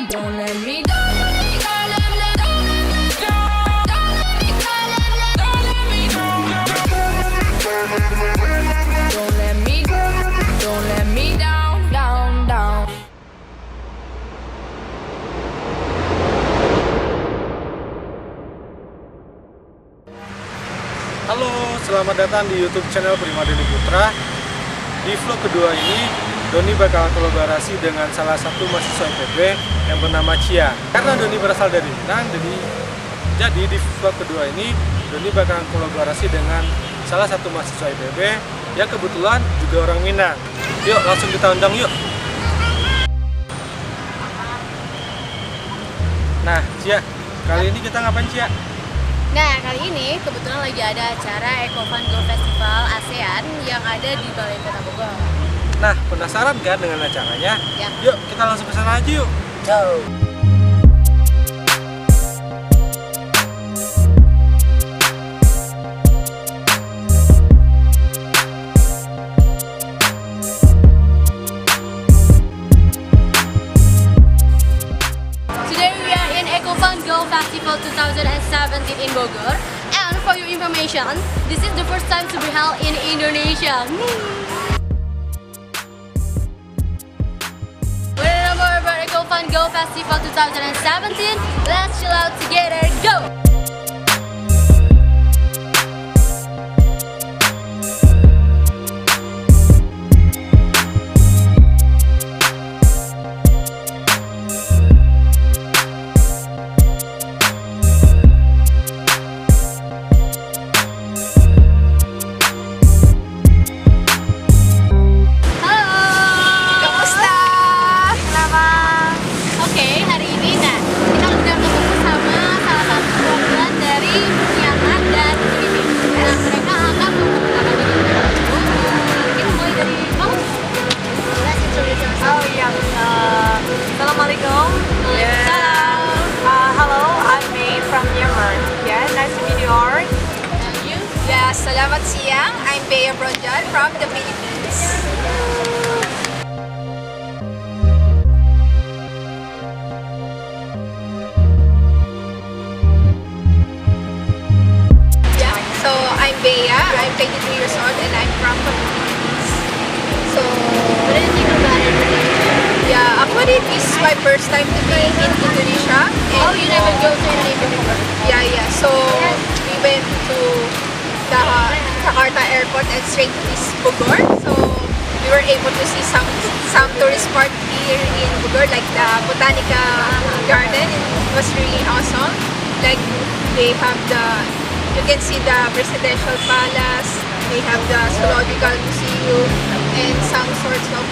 Don't let me go. Don't let me go. Don't let me go. Don't let me go. Don't let me go. Don't let me down, down, down. Halo, selamat datang di YouTube channel Prima Deni Putra. Di vlog kedua ini, Doni bakal kolaborasi dengan salah satu mahasiswa IPB yang bernama Cia. Karena Doni berasal dari Minang, jadi di vlog kedua ini Doni bakal kolaborasi dengan salah satu mahasiswa IPB yang kebetulan juga orang Minang. Yuk, langsung kita undang yuk. Nah, Cia, kali ini kita ngapain, Cia? Nah, kali ini kebetulan lagi ada acara Eco Fun Go Festival ASEAN yang ada di Balai Kota Bogor. Nah, penasaran kan dengan acaranya? Ya. Yuk, kita langsung ke sana aja yuk. Ciao. Today we are in Eco Fun Go Festival 2017 in Bogor. And for your information, this is the first time to be held in Indonesia. We don't know more about Eco Fun Go Festival 2017. Let's chill out together. Go! Oke, hari ini kita udah ketemu sama salah satu perwakilan dari Myanmar dan Filipina. Nah, mereka akan menggunakan diri dulu. Mungkin mulai dari kamu. Let's introduce yourself. Oh yeah. Assalamualaikum. Waalaikumsalam. Hello, I'm May from Myanmar. Yeah, nice to meet you all. And you? Yeah, selamat siang. I'm Bea Bronjan from the Philippines. Yeah, so I'm Bea. I'm 22 years old and I'm from Philippines. So What do you think about it? yeah, actually this is my first time to be in Indonesia. And Oh, you never go to Indonesia before? Yeah. So we went to the Jakarta airport and straight to this Bogor. So we were able to see some tourist spot here in Bogor, like the Botanica Garden. It was really awesome. Like they have you can see the presidential palace. They have the zoological museum and some sorts of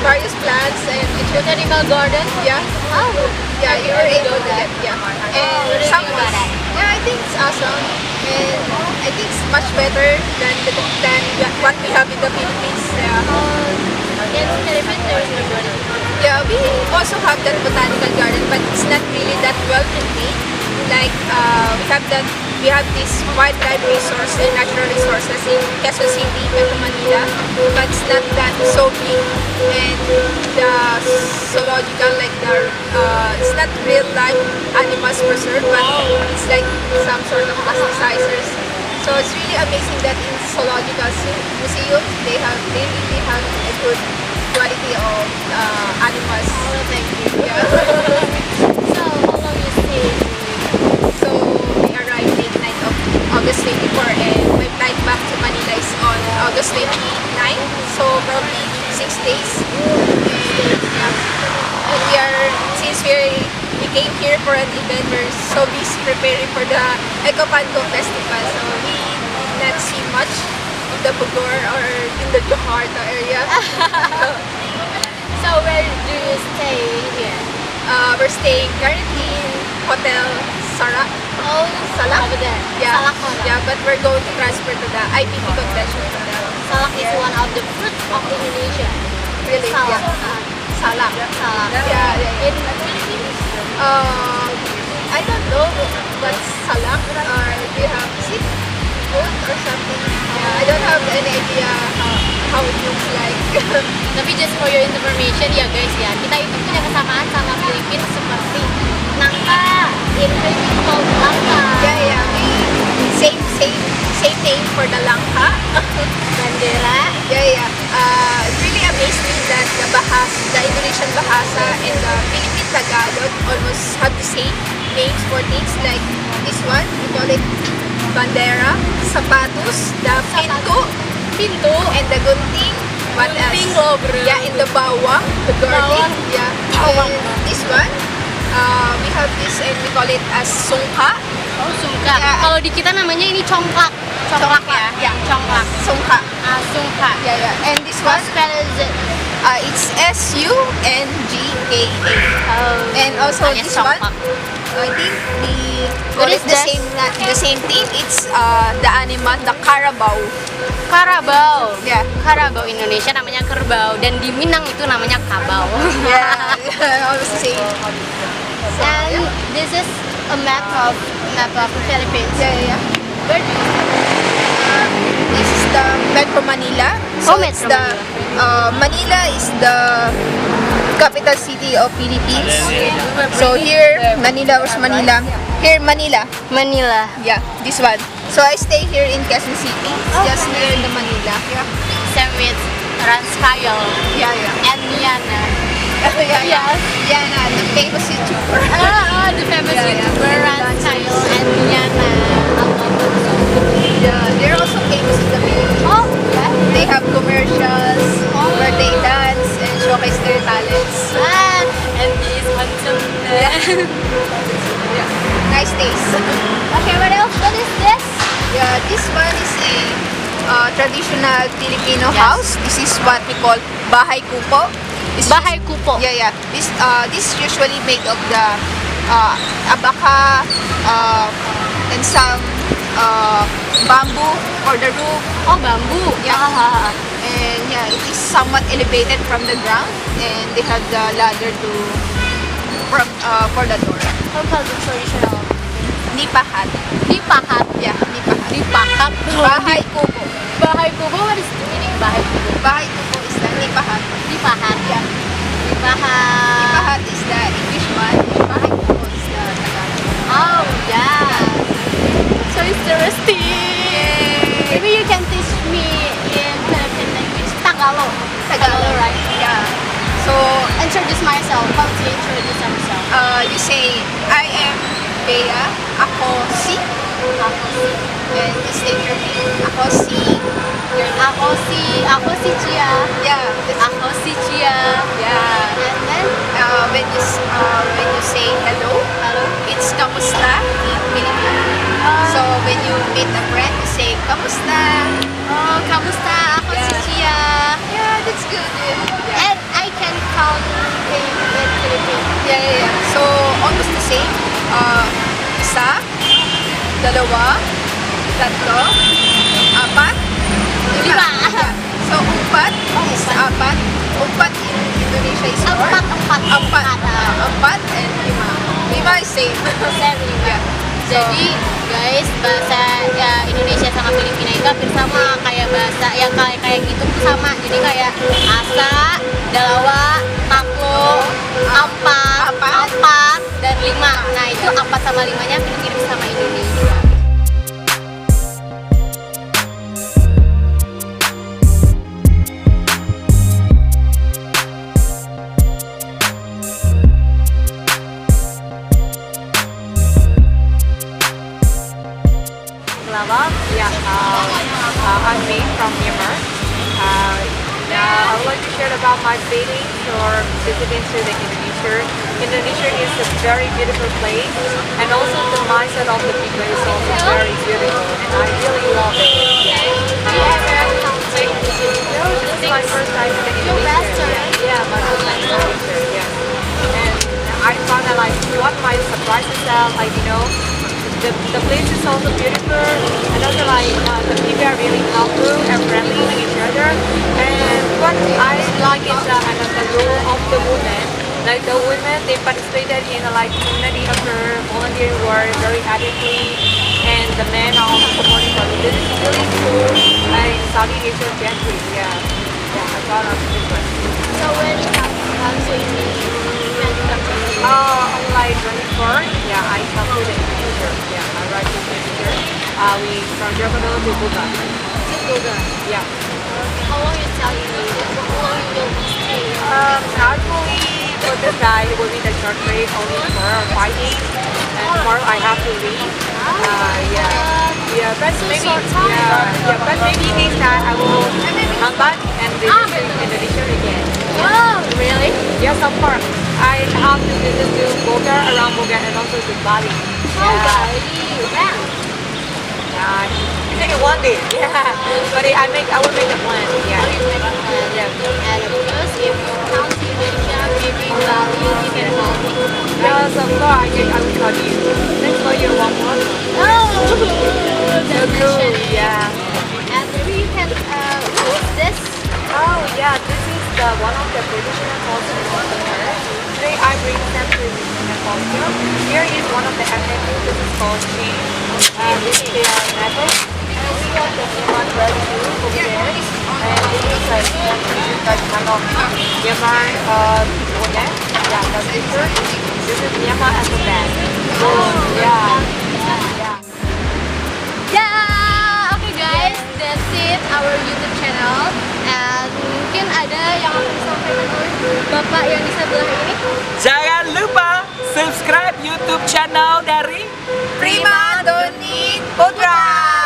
various plants and Botanical garden? yeah. Oh, Yeah, you were able to get, yeah. What And do you some think about it? yeah, I think it's awesome. And I think it's much better than what we have in the Philippines. Yeah. In Philippines, there is no garden. Yeah, we also have that botanical garden, but it's not really that well maintained. Like we have this wildlife resource and natural resources in Quezon City, Metro Manila, but it's not that so big. And the zoological, like it's not real life animals preserved, but it's like some sort of plasticizers. So it's really amazing that in zoological museums they really have a good quality of animals. Oh, thank you. Yeah. So, how long you stay? So we arrived late night of August 24 and my flight back to Manila is on August 29. So probably 6 days. And since we came here for an event, we're so busy preparing for the Eco Fun Go Festival. So we did not see much in the Bogor or in the Jakarta area. So, where do you stay here? We're staying currently in Hotel Sarak. Oh, Salak? over there. Yeah, Salak Hotel. yeah, but we're going to transfer to the IPP Convention Hotel. Salak is one of the fruits of Indonesia. Really? Salak. Yeah. Salak. Salak. Yeah. In Philippines? I don't know what's salak or do you have seafood or something? Yeah, I don't have any idea how it looks like. Tapi just for your information ya guys ya, kita itu punya kesamaan sama Philippines for the langka. Bandera. Yeah. It really amazed me that the Indonesian Bahasa and the Philippine Tagalog almost have the same names for things. Like this one, we call it bandera, sapatos, the pinto, and the gunting. What Gunting, else? oh, bro. Yeah, in the bawang, the garlic. Bawang. Yeah. Bawang. And this one, we have this and we call it as sungka. Oh, sungka. Ya. Kalau di kita namanya ini congklak. Congklak ya? Ya. Congklak. Sungka. Sungka. Yeah. And this What one, spell is it? it's SUNGKA. Oh, And also alias this one, congklak. I think What is the this? same thing. It's the animal, the carabao. Karabau. Yeah. Karabau Indonesia namanya kerbau dan di Minang itu namanya kabau. Yeah, almost the same. And this is a map of Philippines. Yeah. Where do you This is the Metro Manila. Oh, it's Metro the Manila is the capital city of Philippines. So here, Manila was Manila. Here, Manila. Manila. Yeah, this one. So I stay here in Quezon City, just near the Manila. Same with Ranskayal Yeah. and Yana. Yeah. Yeah, the famous YouTuber. The famous Yeah. YouTuber Ranskayal and Yana. Yeah, they're also famous in the Philippines. Oh, yeah. They have commercials where they dance and showcase their talents. And this handsome. Yeah. Nice days. Okay, what else? What is this? Yeah, this one is a traditional Filipino Yes. house. This is what we call bahay kupo. Bahay kupo. Yeah. This usually made of the abaka and some bamboo for the roof. Oh, bambu. Yeah. And yeah, it is somewhat elevated from the ground, and they have the ladder for the door. How called the traditional? Nipahat. Dipahat. Yeah, nipahat. Dipahat. Bahay kubo. Bahay kubo. What is the meaning bahay kubo? Bahay kubo is the nipahat. Dipahat. Yeah. Dipahat. Nipahat is the English one. Bahay kubo is the Tagalog. Oh, yeah. So interesting. Maybe you can teach me in Philippine language. Tagalog. Tagalog, right? Yeah. So Introduce myself. How to introduce yourself? you say, I am Bea. Ako si. And you state your name. Ako si. Your name. Ako si Chia. Yeah. Ako si Chia. Yeah. And then, When you say hello, it's kamusta in Filipino. So when you meet a friend, you say kamusta. oh, kamusta? Ako si Yeah. Chia. Yeah, that's good. Yeah. And I can count in Philippine. Yeah. So almost the same. Isa, dalawa, tatlo, apat, Lima. Yeah. So upat is apat. Upat in Indonesia is four. Empat and lima. Lima is same. Yeah. Jadi guys, bahasa ya Indonesia sama Filipina itu hampir sama, kayak bahasa yang kayak gitu tuh sama. Jadi kayak asa, dalawa, taklo, empat dan lima. Nah itu empat sama limanya mirip-mirip sama Indonesia. I'm May from Myanmar. Now I would like to share about my feelings or visiting to the Indonesia. Indonesia is a very beautiful place, and also the mindset of the people is also very beautiful, and I really love it. No, this is my first time in Indonesia. Yeah, my first time in Indonesia. Yeah, and I found that like what my surprises are like the place is also beautiful, and also like the people are really helpful and friendly with each other. And what I like is the role of the women. Like the women, they participated in like community after volunteering work very actively, and the men are also supporting them. This is really cool in Southeast Asian countries. Yeah, I thought of this one. So when you come to Indonesia, On like 24, yeah, I come to the Indonesia. Yeah, I arrived in Indonesia. we from Jakarta to Buga. Yoga. Yeah. How long you telling me? How long you will stay? Actually, for this guy, it will be the short trip only for 5 days, and tomorrow I have to leave. Yeah, but maybe, but maybe next time I will come back and visit Indonesia again. Oh, really? Yes, of course. I have to visit to Boga, around Boga, and also to Bali. Oh, Bali. When? Maybe one day. Yeah, but I will make a plan. Yeah. And of course, if you come to Indonesia, maybe Bali, you can call me. Yes, of course. I will call you. Thanks for your warm welcome. Oh, So cool. Yeah. And maybe you can, what's this? Oh yeah, this is one of the traditional costumes here. Today I bring them to the traditional costume. Here is one of the activities. This is called chain. This is their method. And we got the Myanmar red shoe over there. And this is like kind of Myanmar bonnet. Yeah, the picture. This is Myanmar as a band. So yeah. Yeah, okay guys, that's it our YouTube channel. And mungkin ada yang akan disampaikan oleh Bapak yang di sebelah ini. Jangan lupa subscribe YouTube channel dari Prima Doni Putra.